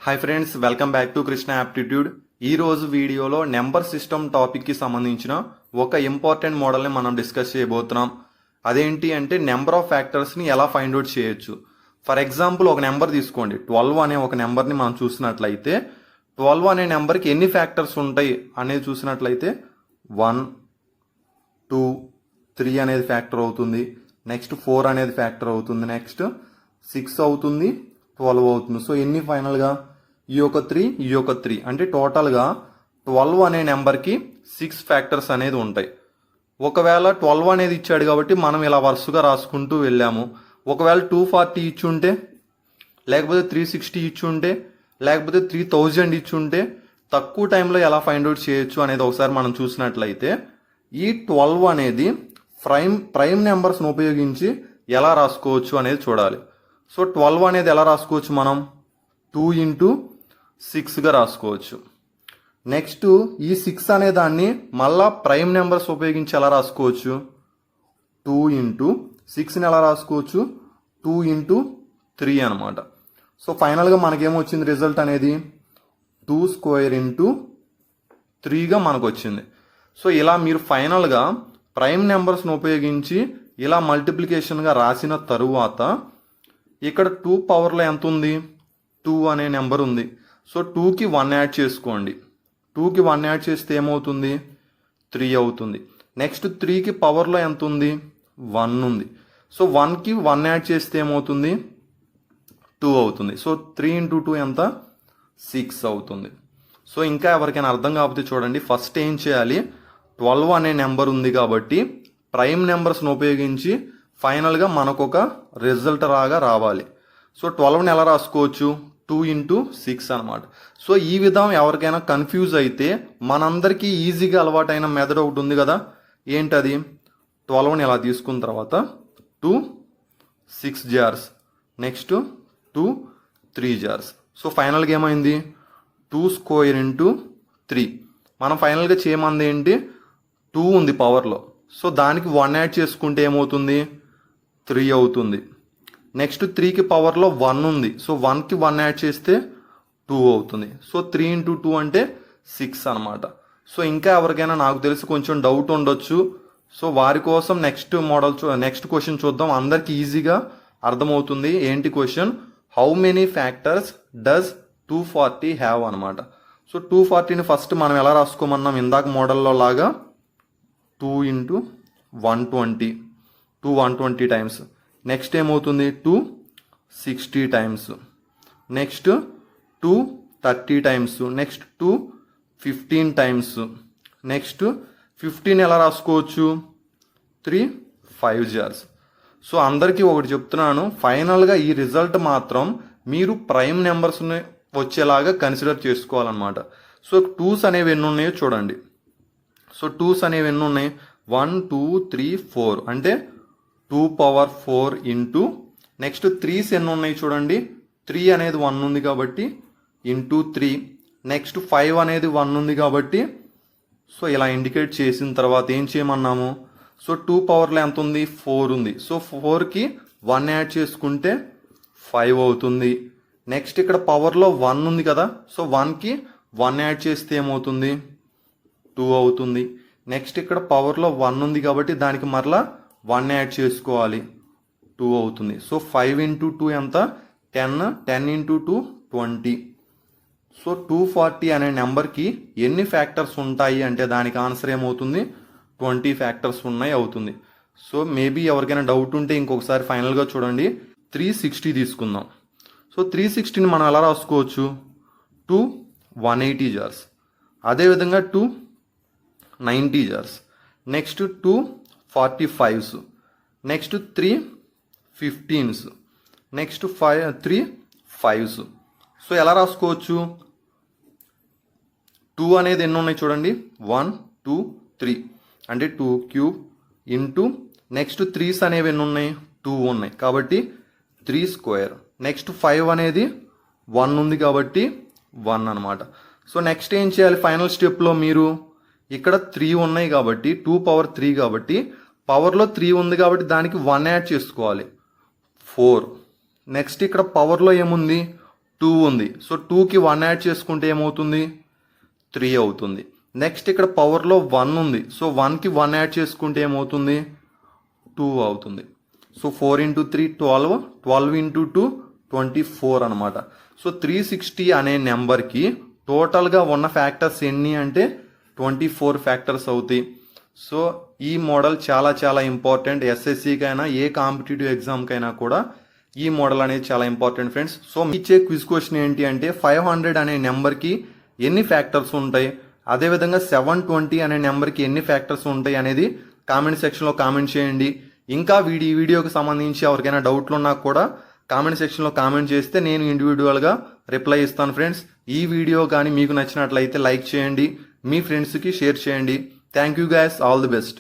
Hi friends, welcome back to Krishna aptitude. ఈ రోజు వీడియోలో నెంబర్ సిస్టమ్ టాపిక్కి సంబంధించిన ఒక ఇంపార్టెంట్ మోడల్ని మనం డిస్కస్ చేయబోతున్నాం. అదేంటి అంటే నెంబర్ ఆఫ్ ఫ్యాక్టర్స్ని ఎలా ఫైండ్ అవుట్ చేయొచ్చు. ఫర్ ఎగ్జాంపుల్ ఒక నెంబర్ తీసుకోండి. 12 అనే ఒక నెంబర్ని మనం చూసినట్లయితే 12 అనే నెంబర్కి ఎన్ని ఫ్యాక్టర్స్ ఉంటాయి అనేది చూసినట్లయితే 1, 2, 3 అనేది ఫ్యాక్టర్ అవుతుంది. నెక్స్ట్ 4 అనేది ఫ్యాక్టర్ అవుతుంది. నెక్స్ట్ 6 అవుతుంది, 12 అవుతుంది. సో ఎన్ని ఫైనల్గా ఈ యొక్క 3 అంటే టోటల్గా 12 అనే నెంబర్కి 6 ఫ్యాక్టర్స్ అనేది ఉంటాయి. ఒకవేళ 12 అనేది ఇచ్చాడు కాబట్టి మనం ఇలా వరుసగా రాసుకుంటూ వెళ్ళాము. ఒకవేళ 240 ఇచ్చి ఉంటే, లేకపోతే 360 ఇచ్చి ఉంటే, లేకపోతే 3000 ఇచ్చి ఉంటే తక్కువ టైంలో ఎలా ఫైండ్ అవుట్ చేయొచ్చు అనేది ఒకసారి మనం చూసినట్లయితే ఈ 12 అనేది ప్రైమ్ నెంబర్స్ను ఉపయోగించి ఎలా రాసుకోవచ్చు అనేది చూడాలి. సో 12 అనేది ఎలా రాసుకోవచ్చు, మనం 2 into 6గా రాసుకోవచ్చు. నెక్స్ట్ ఈ 6 అనే దాన్ని మళ్ళా ప్రైమ్ నెంబర్స్ ఉపయోగించి ఎలా రాసుకోవచ్చు, 2 into 6ని ఎలా రాసుకోవచ్చు, 2 into 3 అనమాట. సో ఫైనల్గా మనకేమొచ్చింది రిజల్ట్ అనేది 2 square into 3గా మనకు వచ్చింది. సో ఇలా మీరు ఫైనల్గా ప్రైమ్ నెంబర్స్ను ఉపయోగించి ఇలా మల్టిప్లికేషన్గా రాసిన తరువాత ఇక్కడ 2 పవర్లో ఎంత ఉంది, 2 అనే నెంబర్ ఉంది. సో 2కి 1 యాడ్ చేసుకోండి. 2కి 1 యాడ్ చేస్తే ఏమవుతుంది, 3 అవుతుంది. నెక్స్ట్ 3కి పవర్లో ఎంత ఉంది, 1 ఉంది. సో 1కి 1 యాడ్ చేస్తే ఏమవుతుంది, 2 అవుతుంది. సో 3 into 2 ఎంత, 6 అవుతుంది. సో ఇంకా ఎవరికైనా అర్థం కాకపోతే చూడండి, ఫస్ట్ ఏం చేయాలి, 12 అనే నెంబర్ ఉంది కాబట్టి ప్రైమ్ నెంబర్స్ను ఉపయోగించి ఫైనల్గా మనకు ఒక రిజల్ట్ రావాలి. సో 12ని ఎలా రాసుకోవచ్చు, 2 into 6 అనమాట. సో ఈ విధం ఎవరికైనా కన్ఫ్యూజ్ అయితే మనందరికీ ఈజీగా అలవాటైన మెథడ్ ఒకటి ఉంది కదా, ఏంటది, 12ని ఎలా తీసుకున్న తర్వాత 2 6 jars, నెక్స్ట్ 2 3 jars. సో ఫైనల్గా ఏమైంది, 2 square into 3. మనం ఫైనల్గా చేయమంది ఏంటి, 2 ఉంది పవర్లో. సో దానికి 1 యాడ్ చేసుకుంటే ఏమవుతుంది, 3 అవుతుంది. నెక్స్ట్ 3కి పవర్లో 1 ఉంది. సో 1కి 1 యాడ్ చేస్తే 2 అవుతుంది. సో 3 into 2 అంటే 6 అనమాట. సో ఇంకా ఎవరికైనా నాకు తెలిసి కొంచెం డౌట్ ఉండొచ్చు. సో వారి కోసం నెక్స్ట్ క్వశ్చన్ చూద్దాం. అందరికి ఈజీగా అర్థమవుతుంది. ఏంటి question, how many factors does 240 have అనమాట. సో 240ని ఫస్ట్ మనం ఎలా రాసుకోమన్నాం, ఇందాక మోడల్లో లాగా 2 into 120, 120 టైమ్స్. నెక్స్ట్ ఏమవుతుంది, 260 times. Next 230 times. Next 215 times. Next 15 ఎలా రాసుకోవచ్చు, 5 jars. సో అందరికీ ఒకటి చెప్తున్నాను, ఫైనల్గా ఈ రిజల్ట్ మాత్రం మీరు ప్రైమ్ నెంబర్స్ని వచ్చేలాగా కన్సిడర్ చేసుకోవాలన్నమాట. సో 2s అనేవి ఎన్ని ఉన్నాయో చూడండి. సో 2s అనేవి ఎన్ని ఉన్నాయి, 1 2 3 4 అంటే 2 power 4 ఇంటూ నెక్స్ట్ 3s ఎన్ని ఉన్నాయి చూడండి, 3 అనేది 1 ఉంది కాబట్టి ఇంటూ 3. నెక్స్ట్ 5 అనేది 1 ఉంది కాబట్టి సో ఇలా ఇండికేట్ చేసిన తర్వాత ఏం చేయమన్నాము, సో 2 పవర్లో ఎంత ఉంది, 4 ఉంది. సో 4కి 1 యాడ్ చేసుకుంటే 5 అవుతుంది. నెక్స్ట్ ఇక్కడ పవర్లో 1 ఉంది కదా, సో 1కి 1 యాడ్ చేస్తే ఏమవుతుంది, 2 అవుతుంది. నెక్స్ట్ ఇక్కడ పవర్లో 1 ఉంది కాబట్టి దానికి మరలా 1 యాడ్ చేసుకోవాలి, 2 అవుతుంది. సో 5 into 2 ఎంత, 10 into 2 20. సో 240 అనే నెంబర్కి ఎన్ని ఫ్యాక్టర్స్ ఉంటాయి అంటే దానికి ఆన్సర్ ఏమవుతుంది, 20 ఫ్యాక్టర్స్ ఉన్నాయి అవుతుంది. సో మేబీ ఎవరికైనా డౌట్ ఉంటే ఇంకొకసారి ఫైనల్గా చూడండి. 360 తీసుకుందాం. సో 360ని మనం ఎలా రాసుకోవచ్చు, 2 180 jars. అదేవిధంగా 2 90 jars. Next 2 45s. Next 3 15s. Next 3 5s. So ఎలా రాసుకోవచ్చు, 2 అనేది ఎన్ని ఉన్నాయి చూడండి, 1 2 3 అంటే 2 cube ఇంటూ నెక్స్ట్ 3s అనేవి ఎన్ని ఉన్నాయి, 2 ఉన్నాయి కాబట్టి 3 square. నెక్స్ట్ 5 అనేది 1 ఉంది కాబట్టి 1 అనమాట. సో నెక్స్ట్ ఏం చేయాలి, ఫైనల్ స్టెప్లో మీరు ఇక్కడ 3 ఉన్నాయి కాబట్టి 2 power 3 కాబట్టి పవర్లో 3 ఉంది కాబట్టి దానికి 1 యాడ్ చేసుకోవాలి, 4. నెక్స్ట్ ఇక్కడ పవర్లో ఏముంది, 2 ఉంది. సో 2కి 1 యాడ్ చేసుకుంటే ఏమవుతుంది 3 అవుతుంది. నెక్స్ట్ ఇక్కడ పవర్లో 1 ఉంది. సో 1కి 1 యాడ్ చేసుకుంటే ఏమవుతుంది 2 అవుతుంది. సో 4 ఇంటూ 3 12, 12 ఇంటూ 2 24 అనమాట. సో 360 అనే నెంబర్కి టోటల్గా ఉన్న ఫ్యాక్టర్స్ ఎన్ని అంటే 24 ఫ్యాక్టర్స్ అవుతాయి. సో ఈ మోడల్ చాలా చాలా ఇంపార్టెంట్. ఎస్ఎస్సికైనా ఏ కాంపిటేటివ్ ఎగ్జామ్కైనా కూడా ఈ మోడల్ అనేది చాలా ఇంపార్టెంట్ ఫ్రెండ్స్. సో మీ ఇచ్చే క్విజ్ క్వశ్చన్ ఏంటి అంటే 500 అనే నెంబర్కి ఎన్ని ఫ్యాక్టర్స్ ఉంటాయి, అదేవిధంగా 720 అనే నెంబర్కి ఎన్ని ఫ్యాక్టర్స్ ఉంటాయి అనేది కామెంట్ సెక్షన్లో కామెంట్ చేయండి. ఇంకా ఈ వీడియోకి సంబంధించి ఎవరికైనా డౌట్లు ఉన్నా కూడా కామెంట్ సెక్షన్లో కామెంట్ చేస్తే నేను ఇండివిజువల్గా రిప్లై ఇస్తాను ఫ్రెండ్స్. ఈ వీడియో కానీ మీకు నచ్చినట్లయితే లైక్ చేయండి, మీ ఫ్రెండ్స్కి షేర్ చేయండి. Thank you guys, all the best.